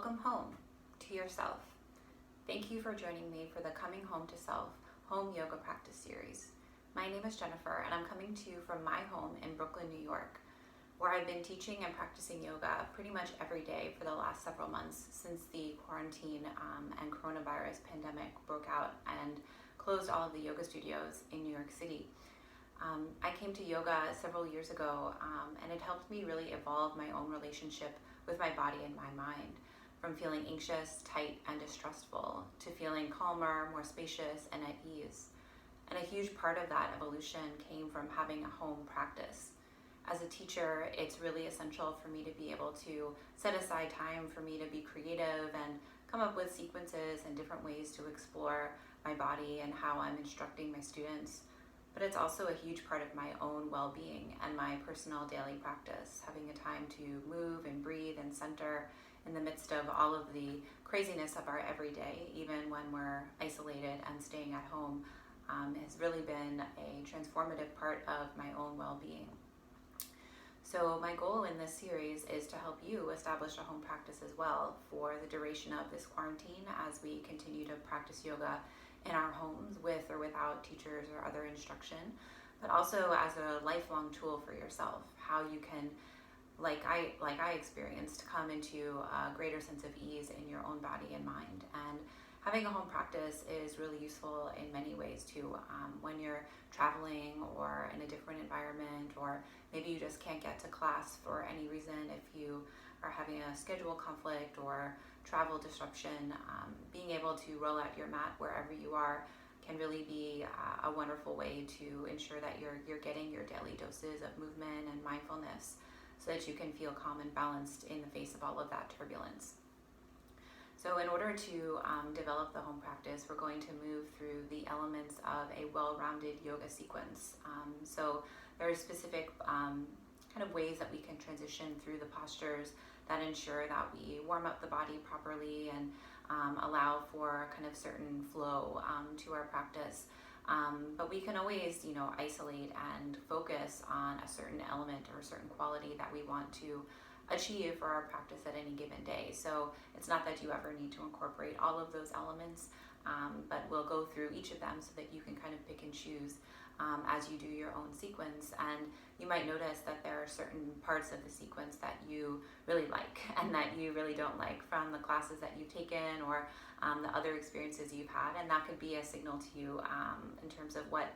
Welcome home to yourself. Thank you for joining me for the Coming Home to Self Home Yoga Practice Series. My name is Jennifer and I'm coming to you from my home in Brooklyn, New York, where I've been teaching and practicing yoga pretty much every day for the last several months since the quarantine and coronavirus pandemic broke out and closed all of the yoga studios in New York City. I came to yoga several years ago and it helped me really evolve my own relationship with my body and my mind, from feeling anxious, tight, and distrustful to feeling calmer, more spacious, and at ease. And a huge part of that evolution came from having a home practice. As a teacher, it's really essential for me to be able to set aside time for me to be creative and come up with sequences and different ways to explore my body and how I'm instructing my students. But it's also a huge part of my own well-being and my personal daily practice, having a time to move and breathe and center in the midst of all of the craziness of our everyday, even when we're isolated and staying at home, has really been a transformative part of my own well-being. So my goal in this series is to help you establish a home practice as well for the duration of this quarantine as we continue to practice yoga in our homes with or without teachers or other instruction, but also as a lifelong tool for yourself, how you can, like I experienced, come into a greater sense of ease in your own body and mind. And having a home practice is really useful in many ways too. When you're traveling or in a different environment, or maybe you just can't get to class for any reason, if you are having a schedule conflict or travel disruption, being able to roll out your mat wherever you are can really be a wonderful way to ensure that you're getting your daily doses of movement and mindfulness so that you can feel calm and balanced in the face of all of that turbulence. So in order to develop the home practice, we're going to move through the elements of a well-rounded yoga sequence. So there are specific kind of ways that we can transition through the postures that ensure that we warm up the body properly and allow for kind of certain flow to our practice. But we can always, isolate and focus on a certain element or a certain quality that we want to achieve for our practice at any given day. So it's not that you ever need to incorporate all of those elements, but we'll go through each of them so that you can kind of pick and choose as you do your own sequence. And you might notice that there are certain parts of the sequence that you really like and that you really don't like from the classes that you've taken or the other experiences you've had. And that could be a signal to you in terms of what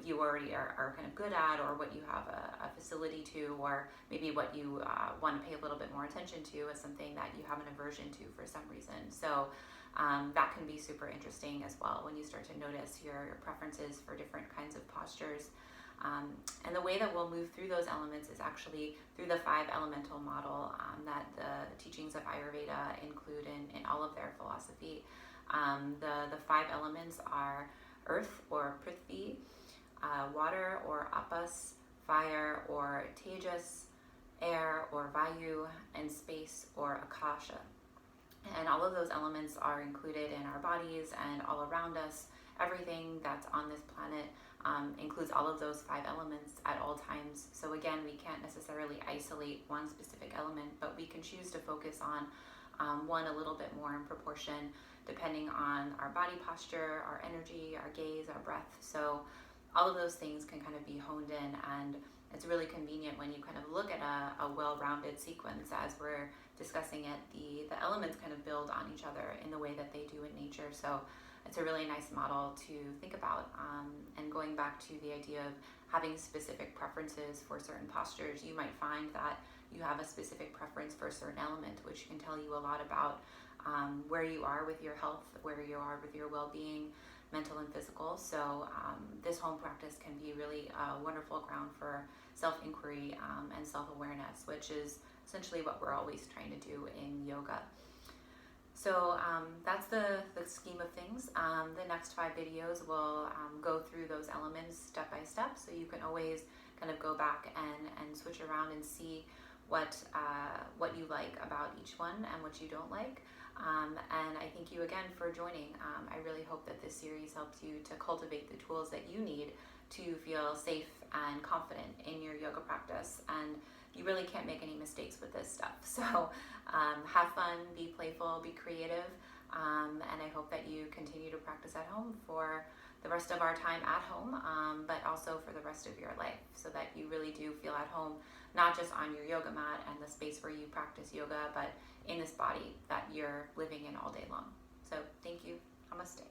you already are kind of good at, or what you have a facility to, or maybe what you want to pay a little bit more attention to as something that you have an aversion to for some reason. So that can be super interesting as well when you start to notice your preferences for different kinds of postures. And the way that we'll move through those elements is actually through the 5 elemental model that the teachings of Ayurveda include in all of their philosophy. The 5 elements are earth or prithvi, water or apas, fire or tejas, air or vayu, and space or akasha. And all of those elements are included in our bodies and all around us. Everything that's on this planet includes all of those 5 elements at all times. So again, we can't necessarily isolate one specific element, but we can choose to focus on one a little bit more in proportion, depending on our body posture, our energy, our gaze, our breath. So all of those things can kind of be honed in, and it's really convenient when you kind of look at a well-rounded sequence as we're discussing it. The elements kind of build on each other in the way that they do in nature. So it's a really nice model to think about. And going back to the idea of having specific preferences for certain postures, you might find that you have a specific preference for a certain element, which can tell you a lot about where you are with your health, where you are with your well-being, mental and physical. So this home practice can be really a wonderful ground for self-inquiry and self-awareness, which is essentially what we're always trying to do in yoga. So that's the scheme of things. The next 5 videos will go through those elements step by step, so you can always kind of go back and switch around and see what you like about each one and what you don't like. And I thank you again for joining. I really hope that this series helps you to cultivate the tools that you need to feel safe and confident in your yoga practice, and you really can't make any mistakes with this stuff. So have fun, be playful, be creative, and I hope that you continue to practice at home for the rest of our time at home, but also for the rest of your life, so that you really do feel at home, not just on your yoga mat and the space where you practice yoga, but in this body that you're living in all day long. So thank you. Namaste.